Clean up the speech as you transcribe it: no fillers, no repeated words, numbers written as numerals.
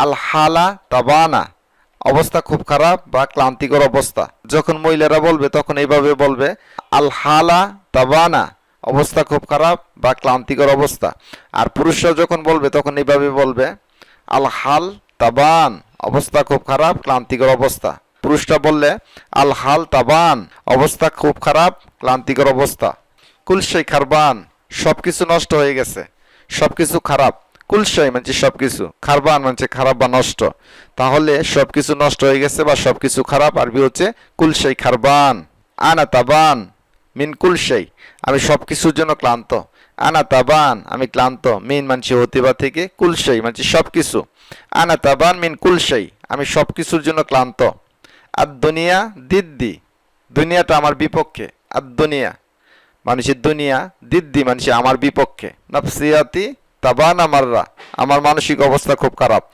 আল হালা তাবানা, অবস্থা খুব খারাপ বা ক্লান্তিকর অবস্থা। যখন মহিলারা বলবে তখন এইভাবে বলবে আল হালা তাবানা, অবস্থা খুব খারাপ বা ক্লান্তিকর অবস্থা। আর পুরুষরা যখন বলবে তখন এইভাবে বলবে আল হাল তাবান, অবস্থা খুব খারাপ ক্লান্তিকর অবস্থা। পুরুষরা বললে আল হাল তাবান, অবস্থা খুব খারাপ ক্লান্তিকর অবস্থা। কুলশাই খারবান, সবকিছু নষ্ট হয়ে গেছে, সবকিছু খারাপ। কুলশাই মানে সবকিছু, খারবান মানে খারাপ বা নষ্ট। তাহলে সবকিছু নষ্ট হয়ে গেছে বা সবকিছু খারাপ আরবি হচ্ছে কুলশাই খারবান। আনা তাবান মিন কুলশাই, আমি সবকিছুর জন্য ক্লান্ত। আনা তাবান, আমি ক্লান্ত। মিন মানছি হতে বা থেকে, কুলশাই মানছি সবকিছু। আনা তাবান মিন কুলশাই, আমি সবকিছুর জন্য ক্লান্ত। আর দুনিয়া দিদ্দি, দুনিয়াটা আমার বিপক্ষে। আর দুনিয়া মানুষের দুনিয়া, দিদ্দি মানুষের আমার বিপক্ষে। নাফসিয়াতি তাবানা মাররা, আমার মানসিক অবস্থা খুব খারাপ।